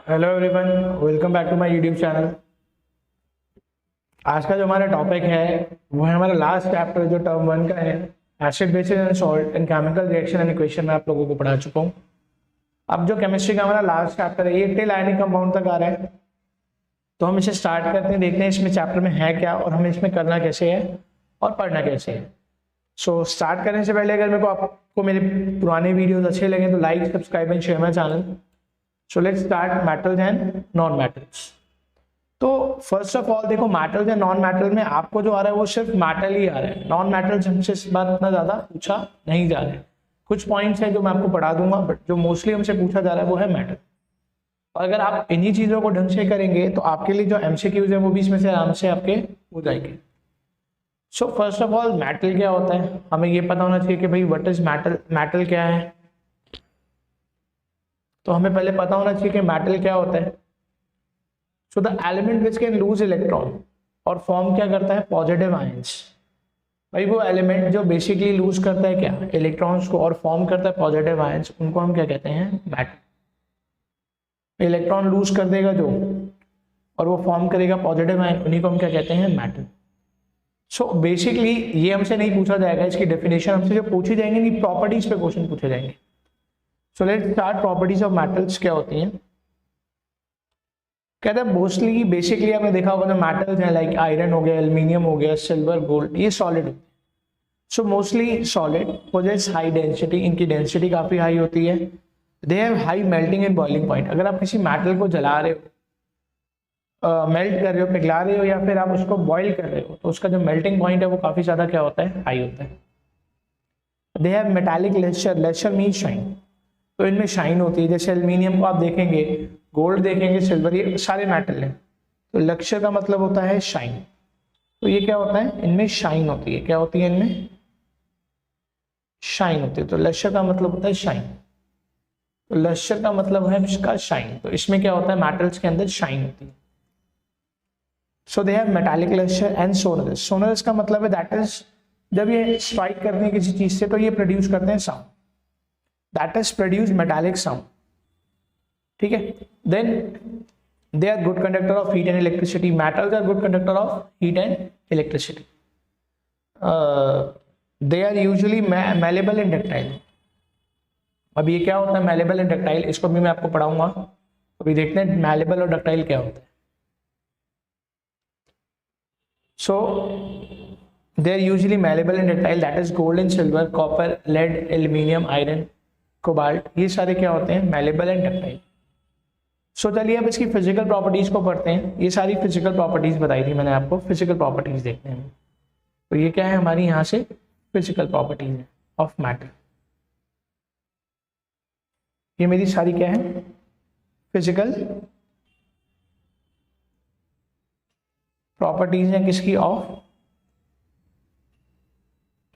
Hello everyone, welcome back to my YouTube channel. आज का जो हमारा टॉपिक है वो है हमारा लास्ट चैप्टर जो टर्म 1 का है, acid basis and salt and chemical reaction and equation में आप लोगों को पढ़ा चुका हूँ। अब जो केमिस्ट्री का हमारा लास्ट चैप्टर है ये टिल आयनिक कंपाउंड तक आ रहा है, तो हम इसे स्टार्ट करते हैं, देखते हैं इसमें चैप्टर में है क्या और हमें इसमें करना कैसे है और पढ़ना कैसे है। सो स्टार्ट करने से पहले अगर मेरे को आपको मेरे पुराने वीडियोज अच्छे लगे तो like, subscribe and share my channel. So let's start metals and non metals. तो फर्स्ट ऑफ ऑल देखो, मेटल्स एंड नॉन मेटल में आपको जो आ रहा है वो सिर्फ मेटल ही आ रहा है, नॉन मेटल्स हमसे इस बार इतना ज्यादा पूछा नहीं जा रहा है। कुछ पॉइंट्स हैं जो मैं आपको पढ़ा दूंगा, बट जो मोस्टली हमसे पूछा जा रहा है वो है मेटल। और अगर आप इन्हीं चीजों को ढंग से करेंगे तो आपके लिए जो एमसीक्यूज है वो भी इसमें से आराम से आपके हो जाएंगे। So first of all metal क्या होता है, हमें ये पता होना चाहिए कि भाई व्हाट इज मेटल, मेटल क्या है। तो हमें पहले पता होना चाहिए कि मेटल क्या होता है। So the element which can lose electron और फॉर्म क्या करता है पॉजिटिव आयंस। भाई वो एलिमेंट जो बेसिकली लूज करता है क्या, इलेक्ट्रॉन्स को, और फॉर्म करता है पॉजिटिव आयंस, उनको हम क्या कहते हैं, मेटल। इलेक्ट्रॉन लूज कर देगा जो और वो फॉर्म करेगा पॉजिटिव आयन, उन्हीं को हम क्या कहते हैं, मेटल। सो बेसिकली ये हमसे नहीं पूछा जाएगा, इसकी डेफिनेशन हमसे जो पूछी जाएंगे नहीं, प्रॉपर्टीज पे क्वेश्चन पूछे जाएंगे। So let's start. Properties of metals क्या होती हैं। कहते हैं मोस्टली बेसिकली आपने देखा होगा जो मेटल्स हैं लाइक आयरन हो गया, एल्यूमिनियम हो गया, सिल्वर, गोल्ड, ये सॉलिड होते हैं। So mostly solid poses high density, इनकी डेंसिटी काफी हाई होती है। They have high melting and boiling point. अगर आप किसी मेटल को जला रहे हो, मेल्ट कर रहे हो, पिघला रहे हो, या फिर आप उसको बॉइल कर रहे हो, तो उसका जो मेल्टिंग पॉइंट है वो काफी ज्यादा क्या होता है, हाई होता है। They have metallic lustre, lustre mean shine, तो इनमें शाइन होती है। जैसे एल्यूमिनियम को आप देखेंगे, गोल्ड देखेंगे, सिल्वर, ये सारे मेटल हैं, तो लेक्चर का मतलब होता है शाइन। तो ये क्या होता है, इनमें शाइन होती है। क्या होती है, इनमें शाइन होती है। तो लेक्चर का मतलब होता है शाइन, तो लेक्चर का मतलब है इसका शाइन। तो इसमें क्या होता है, मेटल्स के अंदर शाइन होती है। So they have metallic lustre and sonorous. Sonorous का मतलब है दैट इज जब ये स्ट्राइक करते हैं किसी चीज से तो ये प्रोड्यूस करते हैं sound, that is produce metallic sound. ठीक है। Then they are good conductor of heat and electricity. Metals are good conductor of heat and electricity. They are usually malleable and ductile. अब ये क्या होता है मैलेबल एंड डक्टाइल, इसको भी मैं आपको पढ़ाऊंगा। अभी देखते हैं मैलेबल और डक्टाइल क्या होता है। So they are usually malleable and ductile, that is gold and silver, copper, lead, aluminium, iron, cobalt, ये सारे क्या होते हैं, मैलेबल एंड डक्टाइल। सो चलिए अब इसकी फिजिकल प्रॉपर्टीज को पढ़ते हैं। ये सारी फिजिकल प्रॉपर्टीज बताई थी मैंने आपको, फिजिकल प्रॉपर्टीज देखते हैं। तो ये क्या है हमारी यहाँ से फिजिकल प्रॉपर्टीज है ऑफ मैटर। ये मेरी सारी क्या है, फिजिकल प्रॉपर्टीज हैं किसकी, ऑफ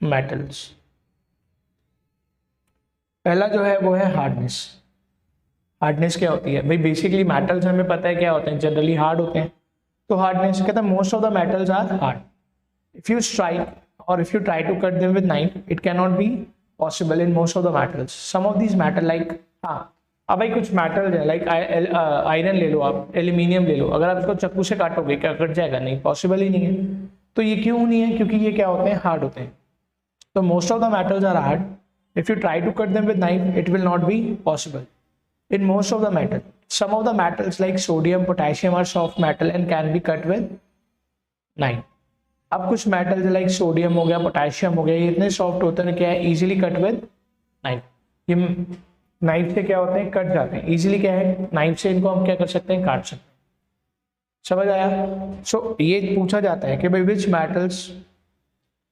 मेटल्स। पहला जो है वो है हार्डनेस। हार्डनेस क्या होती है भाई, बेसिकली मेटल्स हमें पता है क्या होते हैं, जनरली हार्ड होते हैं। तो हार्डनेस कहता है most of the metals are hard. If you strike और if you try to cut them with knife it can not be possible in most of the metals. Some of these metal like, हाँ अब भाई कुछ metals है like iron ले लो आप, aluminium ले लो, अगर आप इसको चाकू से काटोगे क्या कट जाएगा, नहीं, पॉसिबल ही नहीं है। तो ये क्यों नहीं है, क्योंकि ये क्या होते हैं, हार्ड होते हैं। तो most of the metals are hard. If you try to cut them with knife, it will not be possible. In most of the metal, some of the metals like sodium, potassium are soft metal and can be cut with knife. अब कुछ metals like sodium हो गया, potassium हो गया, ये इतने soft होते हैं क्या है, easily cut with knife. ये knife से क्या होते हैं, कट जाते हैं easily। क्या है, knife से इनको हम क्या कर सकते हैं, काट सकते हैं। समझ आया। So ये पूछा जाता है कि भाई which metals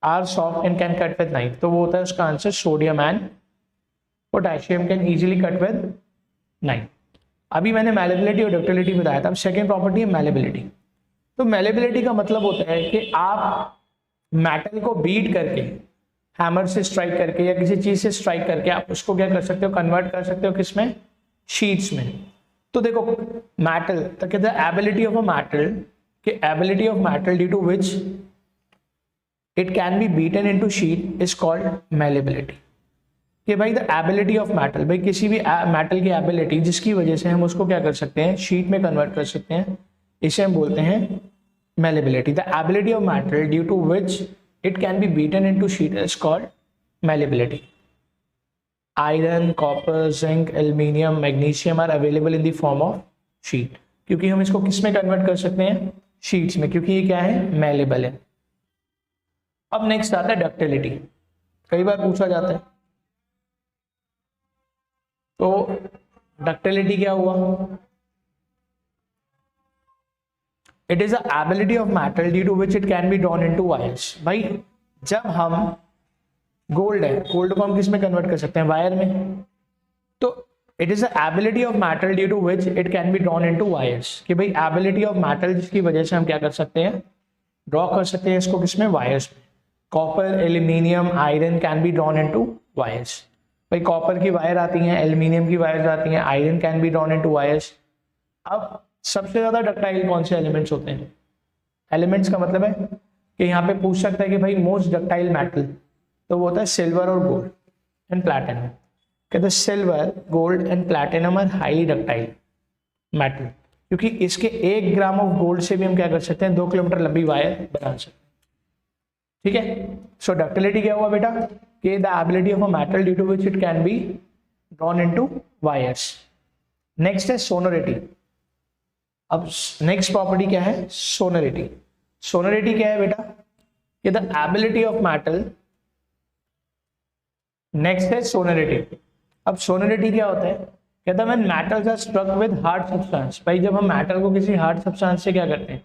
are soft and can cut with knife, तो वो होता है उसका answer sodium and potassium can easily cut with knife. अभी मैंने मैलेबिलिटी और डक्टिलिटी बताया था। अब सेकेंड प्रॉपर्टी है मैलेबिलिटी। तो मैलेबिलिटी का मतलब होता है कि आप मेटल को बीट करके, हैमर से स्ट्राइक करके या किसी चीज से स्ट्राइक करके आप उसको क्या कर सकते हो, कन्वर्ट कर सकते हो किसमें, शीट्स में। तो देखो मेटल तो कहते हैं एबिलिटी ऑफ अ मेटल, कि ability of metal due to which it can be beaten into sheet is called malleability. कि भाई द एबिलिटी ऑफ मेटल, भाई किसी भी मेटल की एबिलिटी जिसकी वजह से हम उसको क्या कर सकते हैं, शीट में कन्वर्ट कर सकते हैं, इसे हम बोलते हैं malleability. The ability of metal due to which it can be beaten into sheet is called malleability. Iron, copper, zinc, aluminium, magnesium are available in the form of sheet. क्योंकि हम इसको किस में कन्वर्ट कर सकते हैं, शीट्स में, क्योंकि ये क्या है, malleable है. अब नेक्स्ट आता है डक्टिलिटी. कई बार पूछा जाता है, तो डक्टिलिटी क्या हुआ? It is the ability of metal due to which it can be drawn into wires. भाई जब हम गोल्ड है, गोल्ड को हम किस में कन्वर्ट कर सकते हैं, वायर में. तो it is the ability of metal due to which it can be drawn into wires. कि भाई ability of metal जिसकी वजह से हम क्या कर सकते हैं, ड्रॉ कर सकते हैं इसको किसमें, वायर्स में. Copper, aluminium, iron can be drawn into wires. भाई कॉपर की वायर आती हैं, एल्यूमिनियम की वायर्स आती हैं, iron can be drawn into wires. अब सबसे ज्यादा डक्टाइल कौन से एलिमेंट्स होते हैं? एलिमेंट्स का मतलब है कि यहाँ पे पूछ सकता है कि भाई मोस्ट डक्टाइल मेटल, तो वो होता है सिल्वर और गोल्ड एंड प्लैटिनम. कहते हैं silver, gold and platinum are highly ductile metal, क्योंकि इसके 1 ग्राम ऑफ गोल्ड से भी हम क्या कर सकते हैं, 2 किलोमीटर लंबी वायर बना सकते हैं. ठीक है. सो डक्टिलिटी क्या हुआ बेटा, कि the ability of a metal due to which it can be drawn into wires. Next है सोनोरिटी. अब नेक्स्ट प्रॉपर्टी क्या है, सोनोरिटी. सोनोरिटी क्या है बेटा, कि the ability of metal. Next है सोनोरिटी. अब सोनोरिटी क्या होता है, कहता है when metals are struck with hard substance. भाई जब हम मेटल को किसी हार्ड सब्सटेंस से क्या करते हैं,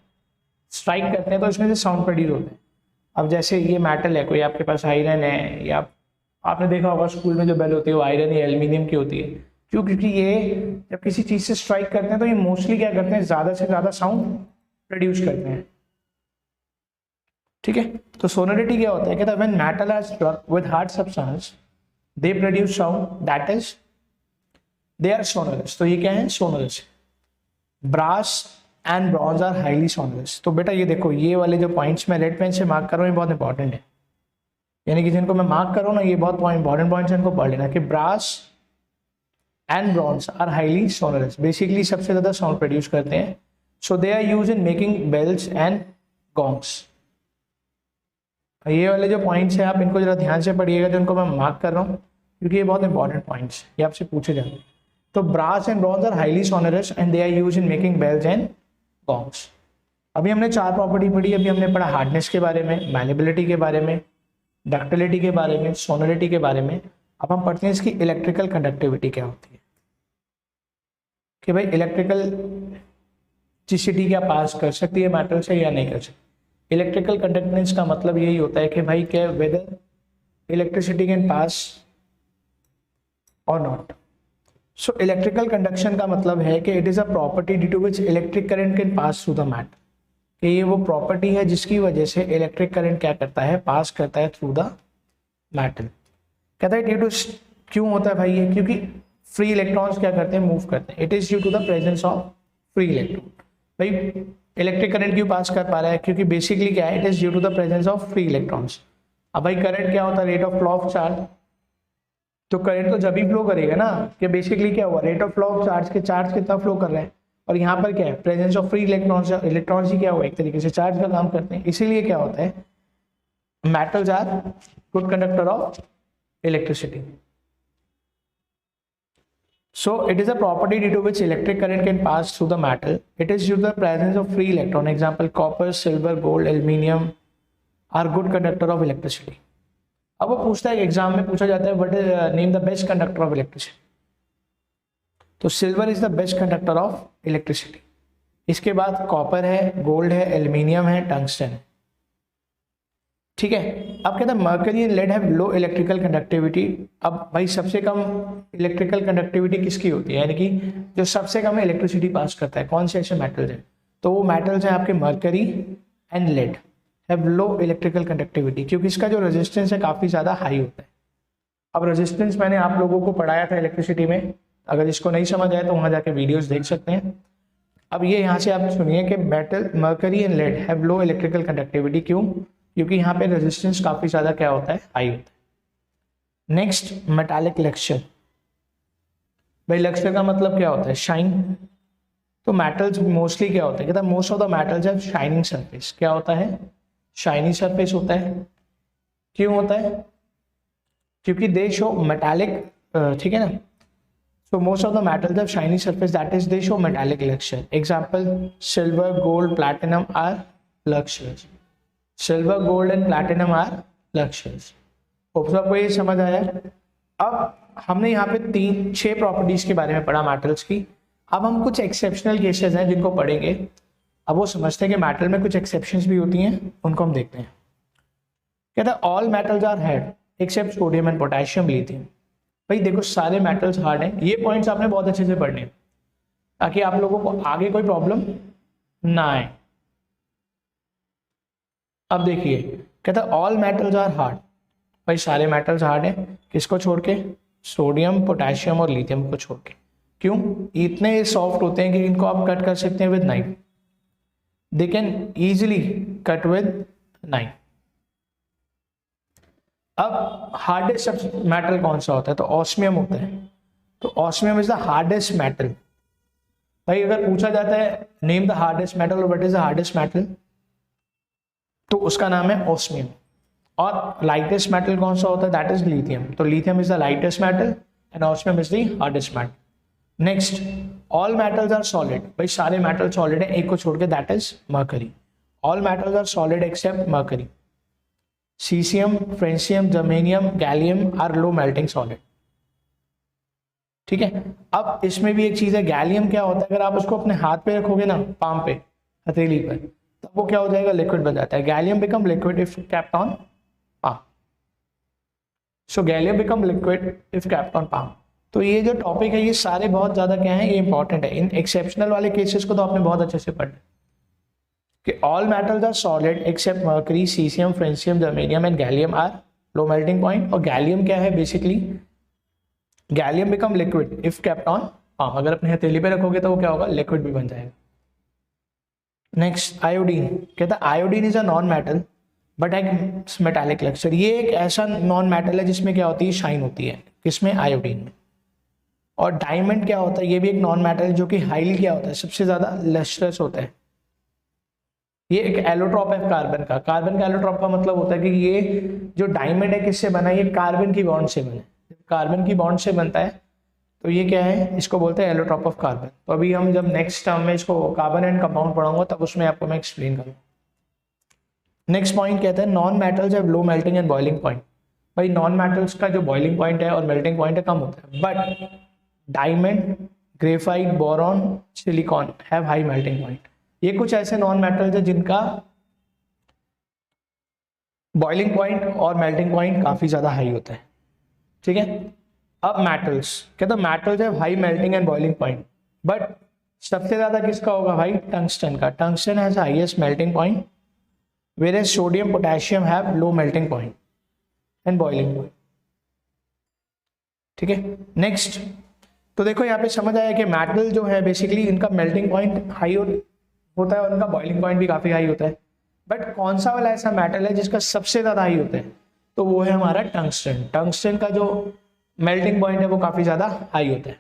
स्ट्राइक करते हैं, तो इसमें से साउंड प्रोड्यूस होता है. अब जैसे ये मेटल है, कोई आपके पास आयरन है, या आपने देखा होगा स्कूल में जो बेल होती है वो आयरन या एल्यूमिनियम की होती है. क्यों? क्योंकि ये जब किसी चीज से स्ट्राइक करते हैं तो ये मोस्टली क्या करते हैं, ज्यादा से ज्यादा साउंड प्रोड्यूस करते हैं. ठीक है. तो सोनोरिटी क्या होता है, कहता है when metal are struck with hard substance they produce sound, that is they are sonorous. तो ये क्या है, sonorous. Brass and bronze are highly sonorous. तो बेटा ये देखो, ये वाले जो पॉइंट्स मैं रेड पेन से मार्क कर रहा हूँ ये बहुत इंपॉर्टेंट है, यानी कि जिनको मैं मार्क कर रहा हूँ ना, ये बहुत इंपॉर्टेंट पॉइंट्स इनको पढ़ लेना. कि brass and bronze are highly sonorous, basically सबसे ज्यादा साउंड प्रोड्यूस करते हैं. So they are use in making bells and gongs. ये वाले जो पॉइंट्स हैं आप इनको जरा ध्यान से पढ़िएगा, जिनको मैं मार्क कर रहा हूँ, क्योंकि ये बहुत इंपॉर्टेंट पॉइंट्स ये आपसे पूछे जाते हैं. तो brass and bronze are highly sonorous and they are use in making bells and gongs. अभी हमने 4 प्रॉपर्टी पढ़ी. अभी हमने पढ़ा हार्डनेस के बारे में, मैलेबिलिटी के बारे में, डक्टिलिटी के बारे में, सोनोरिटी के बारे में. अब हम पढ़ते हैं इसकी इलेक्ट्रिकल कंडक्टिविटी क्या होती है, कि भाई इलेक्ट्रिसिटी क्या पास कर सकती है मेटल से या नहीं कर सकती. इलेक्ट्रिकल कंडक्टेंस का मतलब यही होता है कि भाई क्या वेदर इलेक्ट्रिसिटी कैन पास और नॉट. सो इलेक्ट्रिकल कंडक्शन का मतलब है कि it is a property due to which electric current can pass through the metal. कि ये वो प्रॉपर्टी है जिसकी वजह से इलेक्ट्रिक करंट क्या करता है, पास करता है थ्रू द मेटल. कहता है ड्यू टू, क्यों होता है भाई ये, क्योंकि फ्री इलेक्ट्रॉन्स क्या करते हैं, मूव करते हैं. It is due to the presence of free electron. भाई इलेक्ट्रिक करंट क्यों पास कर पा रहा है, क्योंकि बेसिकली क्या है, it is due to the presence of free electrons. अब भाई करंट क्या होता है, rate of flow of charge. तो करंट तो जब भी फ्लो करेगा ना, कि बेसिकली क्या हुआ, rate of flow of charge के चार्ज कितना फ्लो कर रहे हैं, और यहाँ पर क्या है, presence of free electrons. Electrons ही क्या हुआ, एक तरीके से चार्ज का काम करते हैं. इसीलिए क्या होता है, metals are good conductor of electricity. So it is a property due to which electric current can pass through the metal. It is due to the presence of free electron. Example: copper, silver, gold, aluminium are good conductor of electricity. अब वो पूछता है, exam में पूछा जाता है, what is name the best conductor of electricity. तो silver is the best conductor of electricity. इसके बाद कॉपर है, गोल्ड है, एल्यूमिनियम है, टंगस्टन है. ठीक है. अब कहता है mercury and lead have low electrical conductivity. अब भाई सबसे कम इलेक्ट्रिकल कंडक्टिविटी किसकी होती है, यानी कि जो सबसे कम इलेक्ट्रिसिटी पास करता है, कौन से ऐसे मेटल्स हैं, तो वो मेटल्स हैं आपके mercury and lead have low electrical conductivity, क्योंकि इसका जो रेजिस्टेंस है काफ़ी ज़्यादा हाई होता है. अब रेजिस्टेंस मैंने आप लोगों को पढ़ाया था इलेक्ट्रिसिटी में, अगर इसको नहीं समझ आए तो वहाँ जाके वीडियोज़ देख सकते हैं. अब ये यहाँ से आप सुनिए कि metal mercury and lead have low electrical conductivity. क्यों? क्योंकि यहाँ पे रेजिस्टेंस काफ़ी ज़्यादा क्या होता है, हाई होता है. Next metallic lustre. भाई लक्ष्चर का मतलब क्या होता है? शाइन। तो मेटल्स मोस्टली क्या होता है? कहता है most of the metals have shining surface. क्या होता है? शाइनी सरफेस होता है। क्यों होता है? क्योंकि दे शो मेटालिक, ठीक है ना। So most of the metals have shiny surface, that is they show metallic lustre. Example silver, gold, platinum are lustres. Silver, gold and platinum are lustres. सबको ये समझ आया? अब हमने यहाँ पे 6 प्रॉपर्टीज के बारे में पढ़ा मेटल्स की। अब हम कुछ एक्सेप्शनल केसेस हैं जिनको पढ़ेंगे। अब वो समझते हैं कि मेटल में कुछ एक्सेप्शंस भी होती हैं, उनको हम देखते हैं। कहता है all metals are hard except sodium and potassium, lithium. भाई देखो सारे मेटल्स हार्ड हैं। ये पॉइंट्स आपने बहुत अच्छे से पढ़ने ताकि आप लोगों को आगे कोई प्रॉब्लम ना आए। अब देखिए, कहता है ऑल मेटल्स आर हार्ड। भाई सारे मेटल्स हार्ड हैं, किसको छोड़ के? सोडियम, पोटेशियम और लिथियम को छोड़ के। क्यों? इतने सॉफ्ट होते हैं कि इनको आप कट कर सकते हैं with knife. They can easily cut with knife. अब हार्डेस्ट मेटल कौन सा होता है? तो ऑस्मियम होता है। तो osmium is the hardest metal. भाई अगर पूछा जाता है नेम द हार्डेस्ट मेटल और what is the hardest metal, तो उसका नाम है ऑस्मियम। और लाइटेस्ट मेटल कौन सा होता है? That is lithium. तो lithium is the lightest metal and osmium is the hardest metal. Next, all metals are solid. भाई सारे मेटल सॉलिड है, एक को छोड़ के, that is mercury. All metals are solid except mercury. Caesium, francium, germanium, gallium are low melting solid. ठीक है। अब इसमें भी एक चीज है, गैलियम क्या होता है? अगर आप उसको अपने हाथ पे रखोगे ना, पाम पे, हथेली पर, तब वो क्या हो जाएगा? लिक्विड बन जाता है। Gallium become liquid if kept on palm. So gallium become liquid if kept on palm. तो ये जो टॉपिक है, ये सारे बहुत ज्यादा क्या है, ये इंपॉर्टेंट है। इन एक्सेप्शनल वाले केसेस को तो आपने बहुत अच्छे से पढ़ा कि all metals are solid except mercury, caesium, francium, germanium and gallium are low melting point. और गैलियम क्या है? Basically gallium become liquid if kept on palm. अगर अपने हथेली पे रखोगे तो वो क्या होगा? लिक्विड भी बन जाएगा। Next, iodine. कहता है iodine is a non metal but एक मेटालिक लक्ष्चर। ये एक ऐसा नॉन मेटल है जिसमें क्या होती है? शाइन होती है। किसमें? आयोडीन में। और डायमंड क्या होता है? ये भी एक नॉन मेटल जो कि हाईली क्या होता है? सबसे ज्यादा लस्ट्रस होता है। ये एक एलोट्रॉप है कार्बन का। कार्बन का एलोट्रॉप का मतलब होता है कि ये जो डायमंड है किससे बना है? ये कार्बन की बॉन्ड से बना है। कार्बन की बॉन्ड से बनता है तो ये क्या है? इसको बोलते हैं एलोट्रॉप ऑफ कार्बन। तो अभी हम जब नेक्स्ट टर्म में इसको कार्बन एंड कंपाउंड पढ़ाऊंगा तब उसमें आपको मैं एक्सप्लेन करूंगा। नेक्स्ट पॉइंट कहते हैं non metals have low melting and boiling point. भाई नॉन मेटल्स का जो बॉइलिंग पॉइंट है और मेल्टिंग पॉइंट है कम होता है, but diamond, graphite, boron, silicon have high melting point. ये कुछ ऐसे नॉन मेटल्स है जिनका बॉइलिंग पॉइंट और मेल्टिंग पॉइंट काफी ज्यादा हाई होता है। ठीक है। अब मेटल्स, कहता है metals have high melting and boiling point, but सबसे ज्यादा किसका होगा भाई? टंगस्टन का। Tungsten has highest melting point, whereas sodium, potassium have low melting point and boiling point। ठीक है। नेक्स्ट, तो देखो यहाँ पे समझ आया कि मेटल जो है बेसिकली इनका मेल्टिंग पॉइंट हाई होता है और उनका बॉइलिंग पॉइंट भी काफी हाई होता है। बट कौन सा वाला ऐसा मेटल है जिसका सबसे ज्यादा हाई होता है? तो वो है हमारा टंगस्टन। टंगस्टन का जो मेल्टिंग पॉइंट है वो काफी ज्यादा हाई होता है।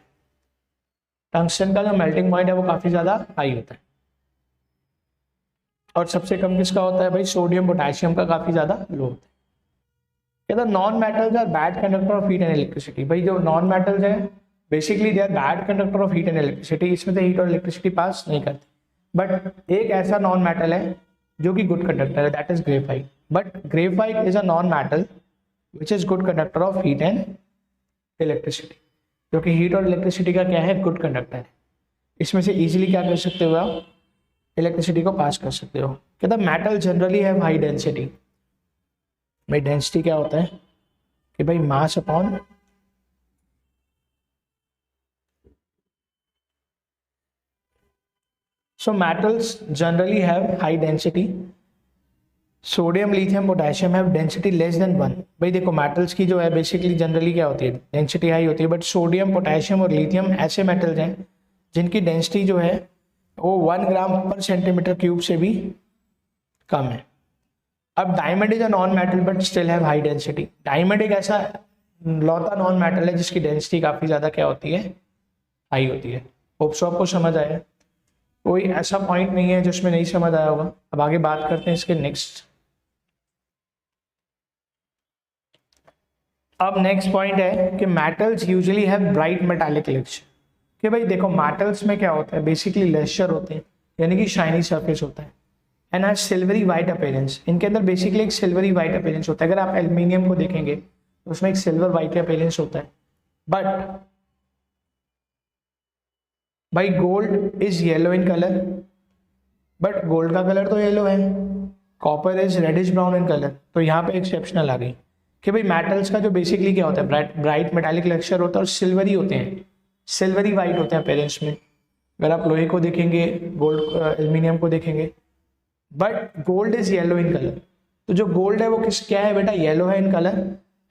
टंगस्टन का जो मेल्टिंग पॉइंट है वो काफी ज्यादा हाई होता है। और सबसे कम किसका होता है भाई? सोडियम, पोटेशियम का काफी ज्यादा लो होता है। कहता non metals are bad conductor of heat and electricity. भाई जो नॉन मेटल्स है basically they are bad conductor of heat and electricity. इसमें से हीट और इलेक्ट्रिसिटी पास नहीं करते। बट एक ऐसा नॉन मेटल है जो कि गुड कंडक्टर है, that is graphite. But graphite is a non metal which is good conductor of heat and electricity. जो कि हीट और इलेक्ट्रिसिटी का क्या है? गुड कंडक्टर है। इसमें से इजिली क्या कर सकते हो आप? इलेक्ट्रिसिटी को पास कर सकते हो। कहता metal generally have high density. भाई डेंसिटी क्या होता है कि भाई mass upon so metals generally have high density. Sodium, lithium, potassium have density less than 1। भाई देखो मेटल्स की जो है बेसिकली जनरली क्या होती है? डेंसिटी हाई होती है। बट सोडियम, पोटेशियम और लिथियम ऐसे मेटल्स हैं जिनकी डेंसिटी जो है वो 1 ग्राम पर सेंटीमीटर क्यूब से भी कम है। अब diamond is a non metal but still have high density. Diamond एक ऐसा लौता नॉन मेटल है जिसकी डेंसिटी काफ़ी ज़्यादा क्या होती है, हाई होती है। होप सो आपको समझ आया, कोई ऐसा पॉइंट नहीं है जिसमें नहीं समझ आया होगा। अब आगे बात करते हैं इसके नेक्स्ट। अब नेक्स्ट पॉइंट है कि metals usually have bright metallic lecture. कि भाई देखो मेटल्स में क्या होता है, बेसिकली लेक्चर होते हैं, यानी कि शाइनी सरफेस होता है, and have silvery white appearance. इनके अंदर बेसिकली एक सिल्वरी वाइट अपीयरेंस होता है। अगर आप एल्यूमिनियम को देखेंगे तो उसमें एक सिल्वर वाइट अपीयरेंस होता है। बट भाई gold is yellow in colour, but gold का कलर तो येलो है। Copper is reddish brown in colour. तो यहाँ पे एक्सेप्शनल आ गई कि भाई मेटल्स का जो बेसिकली क्या होता है, ब्राइट मेटालिक लेक्चर होता है और सिल्वरी होते हैं, सिल्वरी वाइट होते हैं अपीयरेंस में। अगर आप लोहे को देखेंगे, गोल्ड एल्यूमिनियम को देखेंगे, but gold is yellow in colour. तो जो गोल्ड है वो क्या है बेटा, येलो है in colour,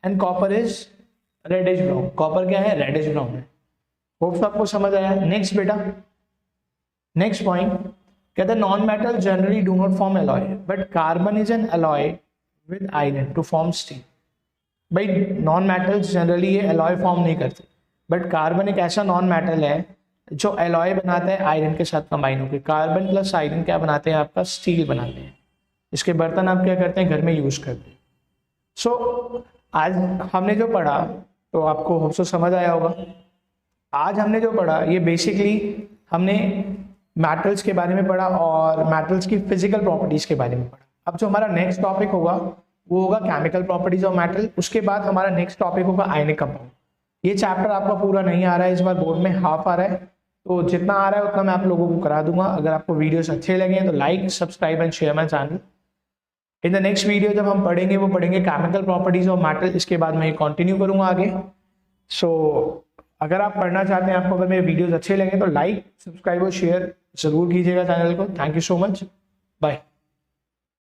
and copper is reddish brown. Copper क्या है, रेडिश ब्राउन है। होप्स आपको समझ आया। नेक्स्ट बेटा, नेक्स्ट पॉइंट कहते हैं non metal generally do not form alloy, but carbon is an alloy with iron to form steel. भाई नॉन मेटल्स जनरली ये एलॉय फॉर्म नहीं करते, बट कार्बन एक ऐसा नॉन मेटल है जो एलॉय बनाता है आयरन के साथ कंबाइन होकर। कार्बन प्लस आयरन क्या बनाते हैं, आपका स्टील बनाते हैं। इसके बर्तन आप क्या करते हैं, घर में यूज करते हैं। सो आज हमने जो पढ़ा तो आपको होप सो समझ आया होगा। आज हमने जो पढ़ा ये बेसिकली हमने मेटल्स के बारे में पढ़ा और मेटल्स की फिजिकल प्रॉपर्टीज के बारे में पढ़ा। अब जो हमारा नेक्स्ट टॉपिक होगा वो होगा केमिकल प्रॉपर्टीज ऑफ मेटल। उसके बाद हमारा नेक्स्ट टॉपिक होगा आयनिक कंपाउंड। ये चैप्टर आपका पूरा नहीं आ रहा है, इस बार बोर्ड में हाफ आ रहा है, तो जितना आ रहा है उतना मैं आप लोगों को करा दूंगा। अगर आपको वीडियोस अच्छे लगे तो like, subscribe and share my channel. In the next video जब हम पढ़ेंगे वो पढ़ेंगे केमिकल प्रॉपर्टीज ऑफ मेटल। इसके बाद मैं कंटिन्यू करूंगा आगे। सो अगर आप पढ़ना चाहते हैं, आपको अगर मेरे वीडियोस अच्छे लगे तो लाइक, सब्सक्राइब और शेयर जरूर कीजिएगा चैनल को। Thank you so much, bye.